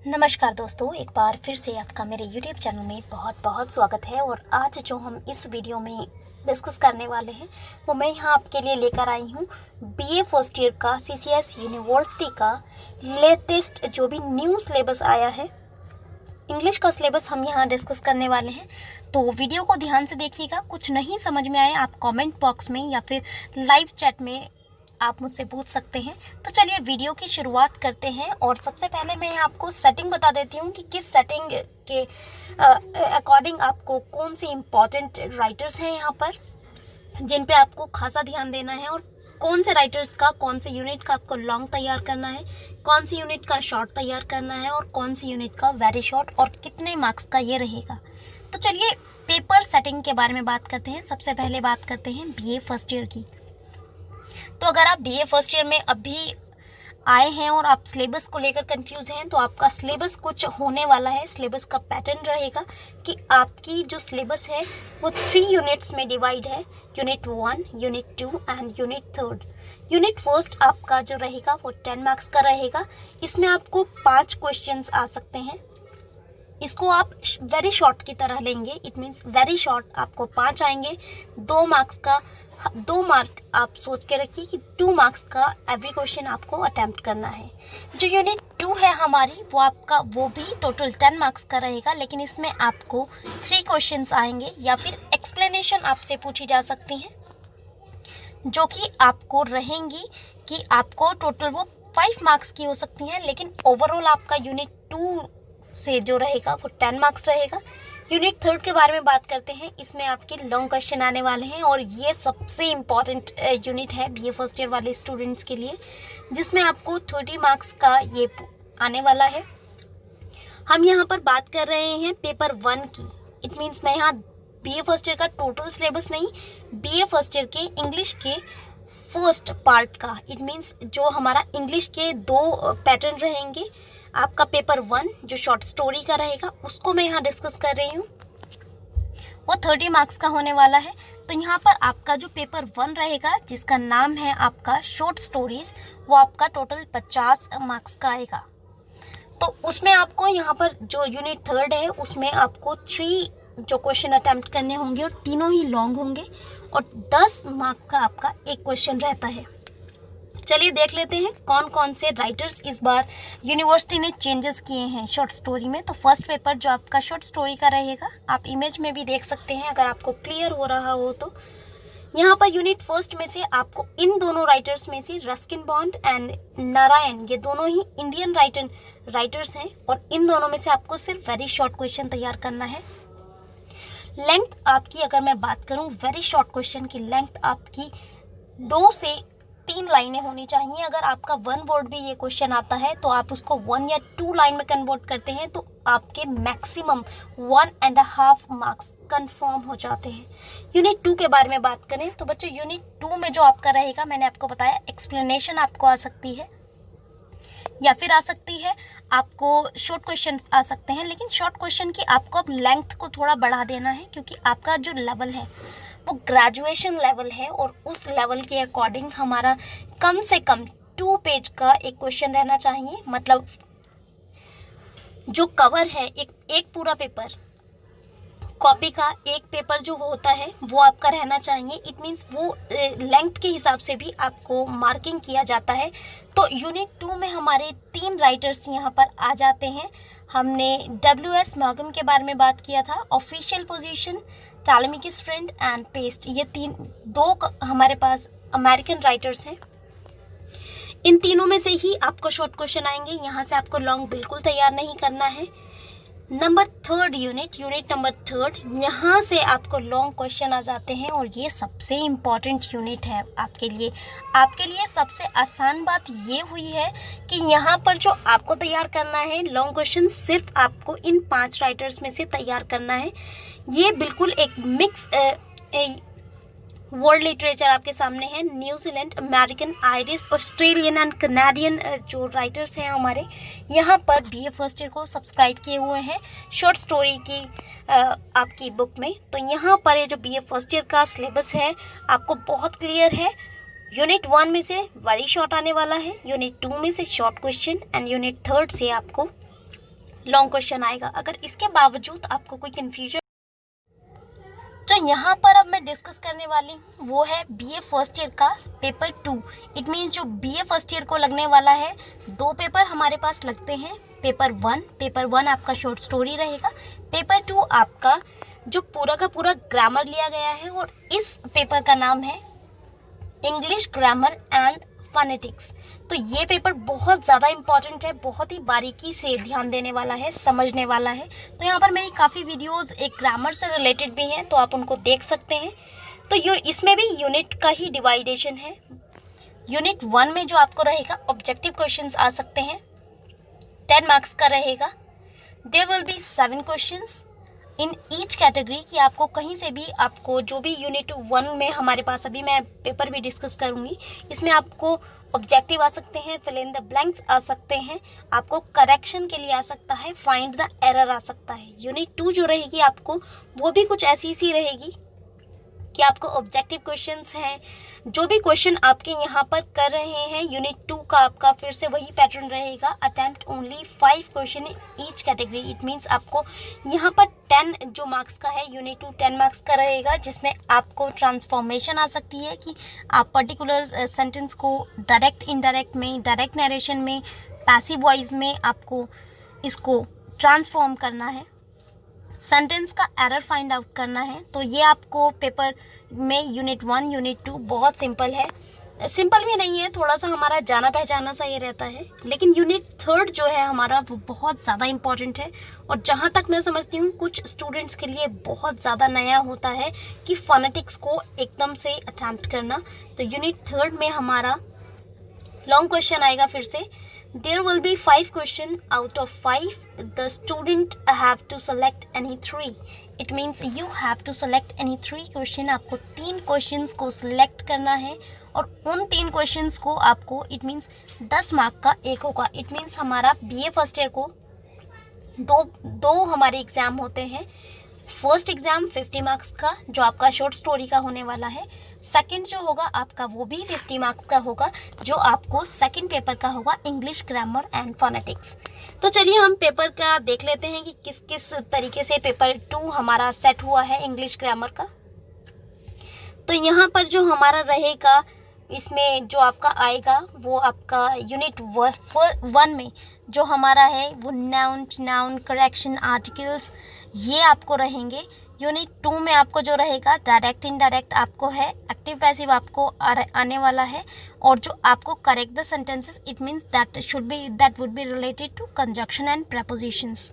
नमस्कार दोस्तों, एक बार फिर से आपका मेरे YouTube चैनल में बहुत बहुत स्वागत है। और आज जो हम इस वीडियो में डिस्कस करने वाले हैं वो मैं यहाँ आपके लिए लेकर आई हूँ BA फर्स्ट ईयर का CCS यूनिवर्सिटी का लेटेस्ट जो भी न्यू सिलेबस आया है, इंग्लिश का सिलेबस हम यहाँ डिस्कस करने वाले हैं। तो वीडियो को ध्यान से देखिएगा। कुछ नहीं समझ में आए आप कमेंट बॉक्स में या फिर लाइव चैट में आप मुझसे पूछ सकते हैं। तो चलिए वीडियो की शुरुआत करते हैं। और सबसे पहले मैं आपको सेटिंग बता देती हूँ कि किस सेटिंग के अकॉर्डिंग आपको कौन से इम्पॉर्टेंट राइटर्स हैं यहाँ पर जिन पे आपको खासा ध्यान देना है, और कौन से राइटर्स का कौन से यूनिट का आपको लॉन्ग तैयार करना है, कौन सी यूनिट का शॉर्ट तैयार करना है और कौन सी यूनिट का वेरी शॉर्ट, और कितने मार्क्स का ये रहेगा। तो चलिए पेपर सेटिंग के बारे में बात करते हैं। सबसे पहले बात करते हैं BA फर्स्ट ईयर की। तो अगर आप BA फर्स्ट ईयर में अभी आए हैं और आप सिलेबस को लेकर कंफ्यूज हैं, तो आपका सिलेबस कुछ होने वाला है। सिलेबस का पैटर्न रहेगा कि आपकी जो सिलेबस है वो 3 यूनिट्स में डिवाइड है, unit 1, unit 2 and unit 3। Unit first आपका जो रहेगा वो 10 मार्क्स का रहेगा। इसमें आपको 5 क्वेश्चंस आ सकते हैं। इसको आप वेरी शॉर्ट की तरह लेंगे, इट मीन्स वेरी शॉर्ट आपको 5 आएंगे। 2 मार्क्स का 2 मार्क आप सोच के रखिए कि 2 मार्क्स का एवरी क्वेश्चन आपको अटेम्प्ट करना है। जो यूनिट 2 है हमारी वो भी टोटल 10 मार्क्स का रहेगा, लेकिन इसमें आपको 3 क्वेश्चंस आएंगे या फिर एक्सप्लेनेशन आपसे पूछी जा सकती हैं, जो कि आपको रहेंगी कि आपको टोटल वो 5 मार्क्स की हो सकती हैं, लेकिन ओवरऑल आपका यूनिट 2 से जो रहेगा वो 10 मार्क्स रहेगा। यूनिट 3 के बारे में बात करते हैं। इसमें आपके लॉन्ग क्वेश्चन आने वाले हैं और ये सबसे इम्पॉर्टेंट यूनिट है BA फर्स्ट ईयर वाले स्टूडेंट्स के लिए, जिसमें आपको 30 मार्क्स का ये आने वाला है। हम यहाँ पर बात कर रहे हैं पेपर 1 की। इट मीन्स मैं यहाँ BA फर्स्ट ईयर का टोटल सिलेबस नहीं, BA फर्स्ट ईयर के इंग्लिश के फर्स्ट पार्ट का, इट मीन्स जो हमारा इंग्लिश के 2 पैटर्न रहेंगे। आपका पेपर 1 जो शॉर्ट स्टोरी का रहेगा उसको मैं यहाँ डिस्कस कर रही हूँ, वो 30 मार्क्स का होने वाला है। तो यहाँ पर आपका जो पेपर 1 रहेगा जिसका नाम है आपका शॉर्ट स्टोरीज, वो आपका टोटल 50 मार्क्स का आएगा। तो उसमें आपको यहाँ पर जो यूनिट 3 है उसमें आपको 3 जो क्वेश्चन अटेम्प्ट करने होंगे और तीनों ही लॉन्ग होंगे, और 10 मार्क्स का आपका एक क्वेश्चन रहता है। चलिए देख लेते हैं कौन कौन से राइटर्स इस बार यूनिवर्सिटी ने चेंजेस किए हैं शॉर्ट स्टोरी में। तो फर्स्ट पेपर जो आपका शॉर्ट स्टोरी का रहेगा, आप इमेज में भी देख सकते हैं अगर आपको क्लियर हो रहा हो तो। यहाँ पर यूनिट फर्स्ट में से आपको इन दोनों राइटर्स में से रस्किन बॉन्ड एंड नारायण, ये दोनों ही इंडियन राइटर्स हैं, और इन दोनों में से आपको सिर्फ वेरी शॉर्ट क्वेश्चन तैयार करना है। लेंथ आपकी अगर मैं बात करूँ, वेरी शॉर्ट क्वेश्चन की लेंथ आपकी 2 से 3 लाइनें होनी चाहिए। अगर आपका 1 वर्ड भी ये क्वेश्चन आता है तो आप उसको 1 या 2 लाइन में कन्वर्ट करते हैं तो आपके मैक्सिमम 1.5 मार्क्स कंफर्म हो जाते हैं। यूनिट 2 के बारे में बात करें तो बच्चों, यूनिट 2 में जो आपका रहेगा, मैंने आपको बताया एक्सप्लेनेशन आपको आ सकती है या फिर आ सकती है आपको शॉर्ट क्वेश्चंस आ सकते हैं, लेकिन शॉर्ट क्वेश्चन की आपको अब लेंथ को थोड़ा बढ़ा देना है, क्योंकि आपका जो लेवल है वो ग्रेजुएशन लेवल है, और उस लेवल के अकॉर्डिंग हमारा कम से कम 2 पेज का एक क्वेश्चन रहना चाहिए। मतलब जो कवर है, एक पूरा पेपर, कॉपी का एक पेपर जो होता है वो आपका रहना चाहिए। इट मीन्स वो लेंथ के हिसाब से भी आपको मार्किंग किया जाता है। तो यूनिट 2 में हमारे 3 राइटर्स यहाँ पर आ जाते हैं। हमने WS मॉर्गन के बारे में बात किया था, ऑफिशियल पोजीशन, टालेमिकिस फ्रेंड एंड पेस्ट, ये 2 हमारे पास अमेरिकन राइटर्स हैं। इन तीनों में से ही आपको शॉर्ट क्वेश्चन आएंगे, यहाँ से आपको लॉन्ग बिल्कुल तैयार नहीं करना है। नंबर 3 यूनिट नंबर 3, यहाँ से आपको लॉन्ग क्वेश्चन आ जाते हैं, और ये सबसे इम्पॉर्टेंट यूनिट है आपके लिए। सबसे आसान बात ये हुई है कि यहाँ पर जो आपको तैयार करना है लॉन्ग क्वेश्चन, सिर्फ आपको इन 5 राइटर्स में से तैयार करना है। ये बिल्कुल एक मिक्स वर्ल्ड लिटरेचर आपके सामने है। New Zealand, American, Irish, Australian and Canadian जो राइटर्स हैं हमारे यहाँ पर BA फर्स्ट ईयर को सब्सक्राइब किए हुए हैं शॉर्ट स्टोरी की आपकी बुक में। तो यहाँ पर ये जो BA फर्स्ट ईयर का सिलेबस है आपको बहुत क्लियर है। यूनिट 1 में से वेरी शॉर्ट आने वाला है, यूनिट 2 में से शॉर्ट क्वेश्चन, एंड यूनिट 3 से आपको लॉन्ग क्वेश्चन आएगा। अगर इसके बावजूद आपको कोई कन्फ्यूजन, तो यहाँ पर अब मैं डिस्कस करने वाली हूँ वो है बीए फर्स्ट ईयर का पेपर 2। इट मीन्स जो बीए फर्स्ट ईयर को लगने वाला है, 2 पेपर हमारे पास लगते हैं। पेपर 1 आपका शॉर्ट स्टोरी रहेगा, पेपर 2 आपका जो पूरा का पूरा ग्रामर लिया गया है, और इस पेपर का नाम है इंग्लिश ग्रामर एंड फोनेटिक्स। तो ये पेपर बहुत ज़्यादा इम्पॉर्टेंट है, बहुत ही बारीकी से ध्यान देने वाला है, समझने वाला है। तो यहाँ पर मेरी काफ़ी वीडियोस एक ग्रामर से रिलेटेड भी हैं, तो आप उनको देख सकते हैं। तो इसमें भी यूनिट का ही डिवाइडेशन है। यूनिट 1 में जो आपको रहेगा ऑब्जेक्टिव क्वेश्चंस आ सकते हैं, 10 मार्क्स का रहेगा। There will be 7 questions in each category, कि आपको कहीं से भी, आपको जो भी यूनिट 1 में हमारे पास, अभी मैं पेपर भी डिस्कस करूंगी, इसमें आपको ऑब्जेक्टिव आ सकते हैं, फिल इन द ब्लैंक्स आ सकते हैं, आपको करेक्शन के लिए आ सकता है, फाइंड द एरर आ सकता है। यूनिट 2 जो रहेगी आपको, वो भी कुछ ऐसी सी रहेगी कि आपको ऑब्जेक्टिव क्वेश्चंस हैं, जो भी क्वेश्चन आपके यहाँ पर कर रहे हैं। यूनिट 2 का आपका फिर से वही पैटर्न रहेगा, attempt only 5 question in each category. It means आपको यहाँ पर 10 जो मार्क्स का है, यूनिट 2 10 मार्क्स का रहेगा, जिसमें आपको ट्रांसफॉर्मेशन आ सकती है कि आप पर्टिकुलर सेंटेंस को डायरेक्ट, इनडायरेक्ट में, डायरेक्ट नरेशन में, पैसिव वॉइस में आपको इसको ट्रांसफॉर्म करना है, सेंटेंस का एरर फाइंड आउट करना है। तो ये आपको पेपर में यूनिट 1, यूनिट 2 बहुत सिंपल है, सिंपल भी नहीं है, थोड़ा सा हमारा जाना पहचाना सा ये रहता है। लेकिन यूनिट 3 जो है हमारा, वो बहुत ज़्यादा इम्पॉर्टेंट है, और जहाँ तक मैं समझती हूँ कुछ स्टूडेंट्स के लिए बहुत ज़्यादा नया होता है कि फोनेटिक्स को एकदम से अटेम्प्ट करना। तो यूनिट 3 में हमारा लॉन्ग क्वेश्चन आएगा फिर से। There will be 5 questions. Out of 5, the student have to select any 3. It means you have to select any 3 question. आपको 3 questions को select करना है, और उन 3 questions को आपको, it means 10 मार्क का एक होगा। It means हमारा BA फर्स्ट ईयर को दो हमारे एग्ज़ाम होते हैं। फर्स्ट एग्ज़ाम 50 मार्क्स का जो आपका शॉर्ट स्टोरी का होने वाला है, सेकंड जो होगा आपका वो भी 50 मार्क्स का होगा, जो आपको सेकंड पेपर का होगा इंग्लिश ग्रामर एंड फोनेटिक्स। तो चलिए हम पेपर का देख लेते हैं कि किस किस तरीके से पेपर 2 हमारा सेट हुआ है इंग्लिश ग्रामर का। तो यहाँ पर जो हमारा रहेगा, इसमें जो आपका आएगा वो आपका यूनिट 1 में जो हमारा है वो नाउन, करेक्शन, आर्टिकल्स, ये आपको रहेंगे। यूनिट 2 में आपको जो रहेगा डायरेक्ट, इनडायरेक्ट आपको है, एक्टिव पैसिव आपको आने वाला है, और जो आपको correct the sentences, it means that would be related to conjunction and prepositions.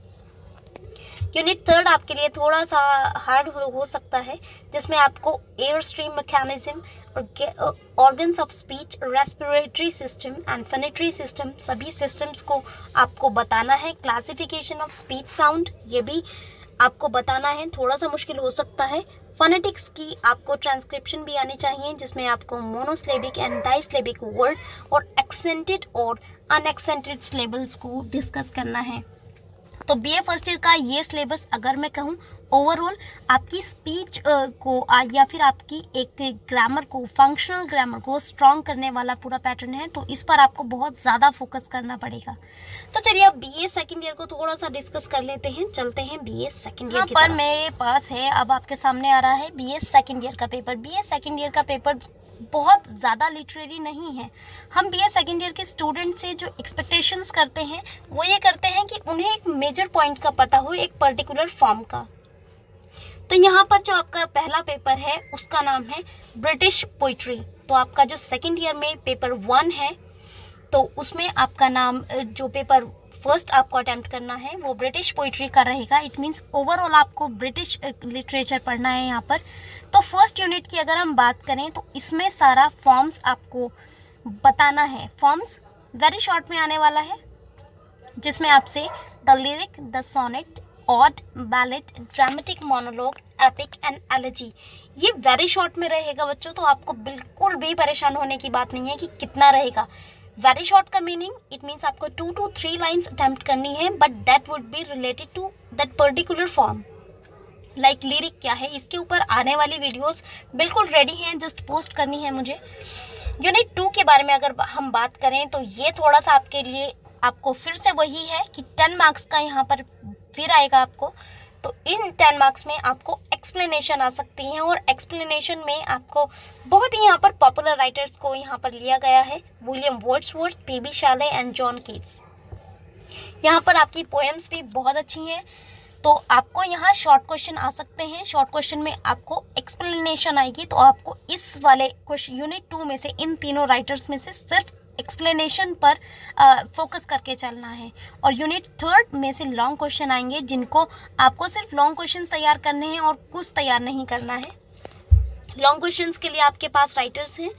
Unit 3 आपके लिए थोड़ा सा हार्ड हो सकता है, जिसमें आपको एयर स्ट्रीम मैकेनिज्म और organs of speech, respiratory system and phonatory system, सभी सिस्टम्स को आपको बताना है। क्लासिफिकेशन ऑफ स्पीच साउंड, ये भी आपको बताना है, थोड़ा सा मुश्किल हो सकता है। फोनेटिक्स की आपको ट्रांसक्रिप्शन भी आनी चाहिए, जिसमें आपको मोनोसिलेबिक एंड डाइसिलेबिक वर्ड और एक्सेंटेड और अनएक्सेंटेड सिलेबल्स को डिस्कस करना है। तो बीए फर्स्ट ईयर का ये सिलेबस, अगर मैं कहूँ ओवरऑल आपकी स्पीच को या फिर आपकी एक ग्रामर को, फंक्शनल ग्रामर को स्ट्रॉन्ग करने वाला पूरा पैटर्न है, तो इस पर आपको बहुत ज़्यादा फोकस करना पड़ेगा। तो चलिए अब बीए सेकंड ईयर को थोड़ा सा डिस्कस कर लेते हैं, चलते हैं बीए सेकंड ईयर पर। मेरे पास है, अब आपके सामने आ रहा है बीए सेकंड ईयर का पेपर। बीए सेकंड ईयर का पेपर बहुत ज़्यादा लिटरेरी नहीं है। हम बीए सेकंड ईयर के स्टूडेंट से जो एक्सपेक्टेशंस करते हैं वो ये करते हैं कि उन्हें एक मेजर पॉइंट का पता हो, एक पर्टिकुलर फॉर्म का। तो यहाँ पर जो आपका पहला पेपर है उसका नाम है ब्रिटिश पोइट्री। तो आपका जो सेकंड ईयर में पेपर 1 है, तो उसमें आपका नाम, जो पेपर फर्स्ट आपको अटेम्प्ट करना है वो ब्रिटिश पोइट्री का रहेगा। इट मीन्स ओवरऑल आपको ब्रिटिश लिटरेचर पढ़ना है यहाँ पर। तो फर्स्ट यूनिट की अगर हम बात करें तो इसमें सारा फॉर्म्स आपको बताना है। फॉर्म्स वेरी शॉर्ट में आने वाला है, जिसमें आपसे the lyric, the sonnet, ode, ballad, dramatic monologue, epic and elegy, ये वेरी शॉर्ट में रहेगा बच्चों। तो आपको बिल्कुल भी परेशान होने की बात नहीं है कि कितना रहेगा। वेरी शॉर्ट का मीनिंग, इट मीन्स आपको 2 to 3 लाइन्स अटेम्प्ट करनी है, but that would be related to that particular form. Like lyric क्या है, इसके ऊपर आने वाली वीडियोस बिल्कुल रेडी हैं, जस्ट पोस्ट करनी है मुझे। यूनिट 2 के बारे में अगर हम बात करें तो ये थोड़ा सा आपके लिए आपको फिर से वही है कि 10 मार्क्स का यहाँ पर फिर आएगा आपको। तो इन 10 मार्क्स में आपको एक्सप्लेनेशन आ सकती हैं, और एक्सप्लेनेशन में आपको बहुत ही यहाँ पर पॉपुलर राइटर्स को यहाँ पर लिया गया है, William Wordsworth, P B. Shelley and John Keats. यहाँ पर आपकी पोएम्स भी बहुत अच्छी हैं। तो आपको यहाँ शॉर्ट क्वेश्चन आ सकते हैं। शॉर्ट क्वेश्चन में आपको एक्सप्लेनेशन आएगी, तो आपको इस वाले क्वेश्चन यूनिट 2 में से इन तीनों राइटर्स में से सिर्फ एक्सप्लेनेशन पर फोकस करके चलना है। और यूनिट 3 में से लॉन्ग क्वेश्चन आएंगे, जिनको आपको सिर्फ लॉन्ग क्वेश्चन तैयार करने हैं और कुछ तैयार नहीं करना है। लॉन्ग क्वेश्चंस के लिए आपके पास राइटर्स हैं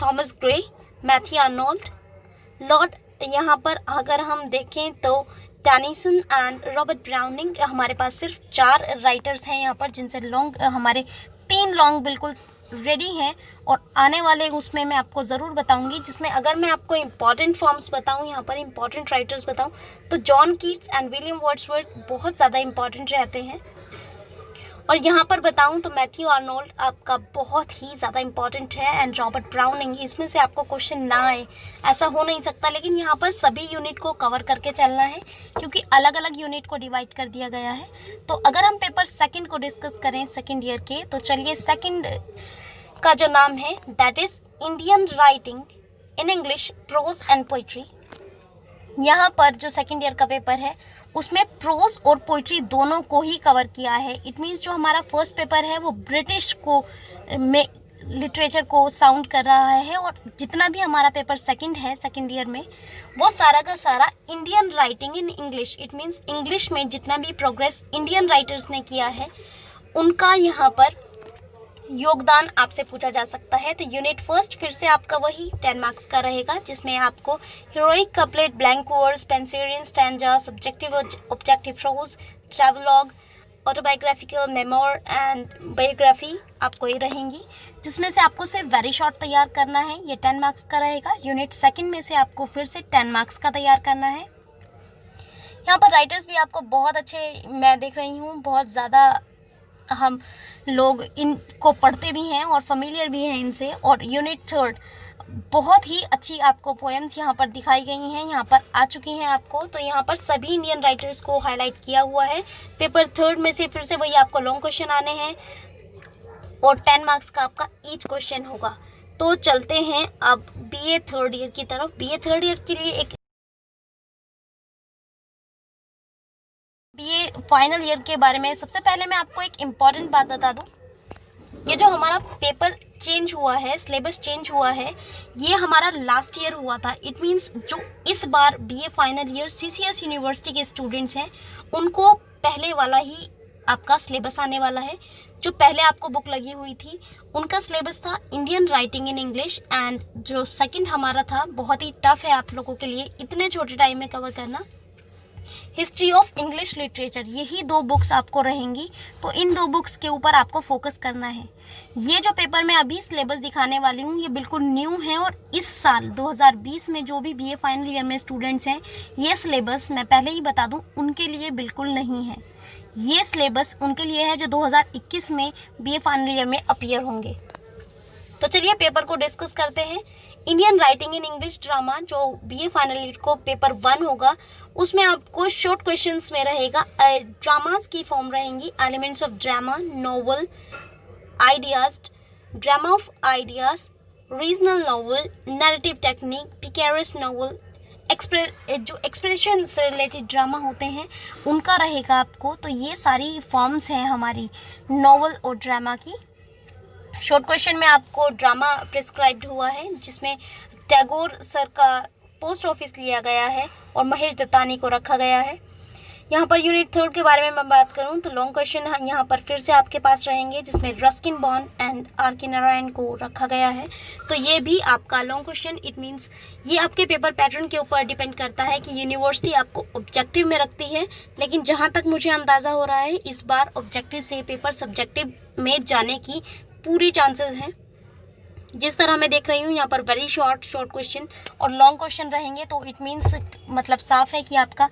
Thomas Gray, Matthew Arnold, Lord. यहाँ पर अगर हम देखें तो टेनिसन एंड रॉबर्ट ब्राउनिंग। हमारे पास सिर्फ 4 राइटर्स हैं यहाँ पर, जिनसे लॉन्ग हमारे 3 लॉन्ग बिल्कुल रेडी हैं, और आने वाले उसमें मैं आपको ज़रूर बताऊंगी, जिसमें अगर मैं आपको इम्पॉर्टेंट फॉर्म्स बताऊं, यहाँ पर इम्पॉर्टेंट राइटर्स बताऊं, तो John Keats and William Wordsworth बहुत ज़्यादा इम्पॉर्टेंट रहते हैं। और यहाँ पर बताऊं तो मैथ्यू आर्नोल्ड आपका बहुत ही ज़्यादा इम्पॉर्टेंट है, एंड रॉबर्ट ब्राउनिंग, इसमें से आपको क्वेश्चन ना आए ऐसा हो नहीं सकता। लेकिन यहाँ पर सभी यूनिट को कवर करके चलना है, क्योंकि अलग अलग यूनिट को डिवाइड कर दिया गया है। तो अगर हम पेपर सेकंड को डिस्कस करें सेकंड ईयर के, तो चलिए सेकंड का जो नाम है that is Indian writing in English, prose and poetry. यहाँ पर जो सेकंड ईयर का पेपर है उसमें प्रोज और पोइट्री दोनों को ही कवर किया है। इट मीन्स जो हमारा फर्स्ट पेपर है वो ब्रिटिश को में लिटरेचर को साउंड कर रहा है, और जितना भी हमारा पेपर सेकंड है सेकंड ईयर में, वो सारा का सारा Indian writing in English. It means English में जितना भी प्रोग्रेस इंडियन राइटर्स ने किया है उनका यहाँ पर योगदान आपसे पूछा जा सकता है। तो यूनिट फर्स्ट फिर से आपका वही 10 मार्क्स का रहेगा, जिसमें आपको heroic couplet, blank verse, Spenserian stanza, subjective objective prose, travelogue, autobiographical memoir and biography आपको ये रहेंगी, जिसमें से आपको सिर्फ वेरी शॉर्ट तैयार करना है। ये 10 मार्क्स का रहेगा। यूनिट सेकंड में से आपको फिर से 10 मार्क्स का तैयार करना है। यहाँ पर राइटर्स भी आपको बहुत अच्छे मैं देख रही हूँ, बहुत ज़्यादा हम लोग इनको पढ़ते भी हैं और फेमिलियर भी हैं इनसे। और यूनिट थर्ड बहुत ही अच्छी आपको पोएम्स यहाँ पर दिखाई गई हैं, यहाँ पर आ चुकी हैं आपको। तो यहाँ पर सभी इंडियन राइटर्स को हाईलाइट किया हुआ है। पेपर थर्ड में से फिर से वही आपको लॉन्ग क्वेश्चन आने हैं, और 10 मार्क्स का आपका ईच क्वेश्चन होगा। तो चलते हैं अब बीए थर्ड ईयर की तरफ। बीए थर्ड ईयर के लिए एक बीए फाइनल ईयर के बारे में सबसे पहले मैं आपको एक इम्पॉर्टेंट बात बता दूं। ये जो हमारा पेपर चेंज हुआ है, सिलेबस चेंज हुआ है, ये हमारा लास्ट ईयर हुआ था। इट मीन्स जो इस बार BA final year CCS university के स्टूडेंट्स हैं उनको पहले वाला ही आपका सिलेबस आने वाला है। जो पहले आपको बुक लगी हुई थी उनका सिलेबस था Indian writing in English, and जो सेकंड हमारा था बहुत ही टफ है आप लोगों के लिए इतने छोटे टाइम में कवर करना, हिस्ट्री ऑफ इंग्लिश लिटरेचर। यही 2 बुक्स आपको रहेंगी। तो इन 2 बुक्स के ऊपर आपको फोकस करना है। ये जो पेपर मैं अभी सिलेबस दिखाने वाली हूँ ये बिल्कुल न्यू है, और इस साल 2020 में जो भी बीए फाइनल ईयर में स्टूडेंट्स हैं, ये सिलेबस मैं पहले ही बता दूँ उनके लिए बिल्कुल नहीं है। ये सिलेबस उनके लिए है जो 2021 में बीए फाइनल ईयर में अपीयर होंगे। तो चलिए पेपर को डिस्कस करते हैं। Indian writing in English drama जो बीए फाइनल ईयर को पेपर 1 होगा, उसमें आपको शॉर्ट क्वेश्चंस में रहेगा। ड्रामास की फॉर्म रहेंगी elements of drama, novel, ideas, drama of ideas, regional novel, narrative technique, picaresque novel, जो एक्सप्रेशन से रिलेटेड ड्रामा होते हैं उनका रहेगा आपको। तो ये सारी फॉर्म्स हैं हमारी नॉवल और ड्रामा की। शॉर्ट क्वेश्चन में आपको ड्रामा प्रिस्क्राइब्ड हुआ है, जिसमें टैगोर सर का पोस्ट ऑफिस लिया गया है और महेश दत्तानी को रखा गया है। यहाँ पर यूनिट थर्ड के बारे में मैं बात करूँ तो लॉन्ग क्वेश्चन यहाँ पर फिर से आपके पास रहेंगे, जिसमें रस्किन बॉन्ड एंड आर के नारायण को रखा गया है। तो ये भी आपका लॉन्ग क्वेश्चन, इट मीन्स ये आपके पेपर पैटर्न के ऊपर डिपेंड करता है कि यूनिवर्सिटी आपको ऑब्जेक्टिव में रखती है। लेकिन जहाँ तक मुझे अंदाज़ा हो रहा है इस बार ऑब्जेक्टिव से पेपर सब्जेक्टिव में जाने की पूरी चांसेस हैं। जिस तरह मैं देख रही हूँ यहाँ पर वेरी शॉर्ट क्वेश्चन और लॉन्ग क्वेश्चन रहेंगे, तो इट मीन्स मतलब साफ है कि आपका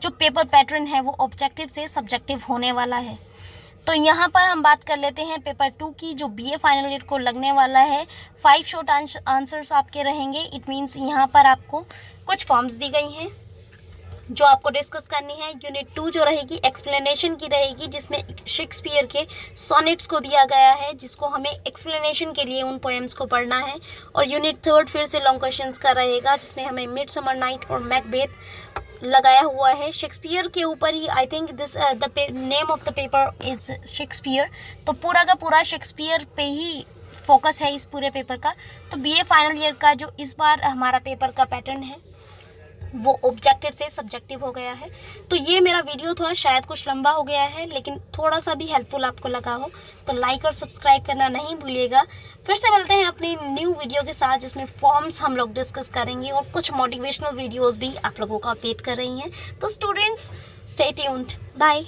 जो पेपर पैटर्न है वो ऑब्जेक्टिव से सब्जेक्टिव होने वाला है। तो यहाँ पर हम बात कर लेते हैं पेपर 2 की, जो बीए फाइनल ईयर को लगने वाला है। 5 शॉर्ट आंसर्स आपके रहेंगे। इट मीन्स यहाँ पर आपको कुछ फॉर्म्स दी गई हैं जो आपको डिस्कस करनी है। यूनिट 2 जो रहेगी एक्सप्लेनेशन की रहेगी, जिसमें शेक्सपियर के सोनेट्स को दिया गया है, जिसको हमें एक्सप्लेनेशन के लिए उन पोएम्स को पढ़ना है। और यूनिट 3 फिर से लॉन्ग क्वेश्चंस का रहेगा, जिसमें हमें मिडसमर नाइट और मैकबेथ लगाया हुआ है शेक्सपियर के ऊपर ही। I think this the name of the paper is Shakespeare. तो पूरा का पूरा शेक्सपियर पे ही फोकस है इस पूरे पेपर का। तो बीए फाइनल ईयर का जो इस बार हमारा पेपर का पैटर्न है वो ऑब्जेक्टिव से सब्जेक्टिव हो गया है। तो ये मेरा वीडियो थोड़ा शायद कुछ लंबा हो गया है, लेकिन थोड़ा सा भी हेल्पफुल आपको लगा हो तो लाइक और सब्सक्राइब करना नहीं भूलिएगा। फिर से मिलते हैं अपनी न्यू वीडियो के साथ, जिसमें फॉर्म्स हम लोग डिस्कस करेंगे और कुछ मोटिवेशनल वीडियोस भी आप लोगों का वेट कर रही हैं। तो स्टूडेंट्स, स्टे ट्यून्ड, बाय।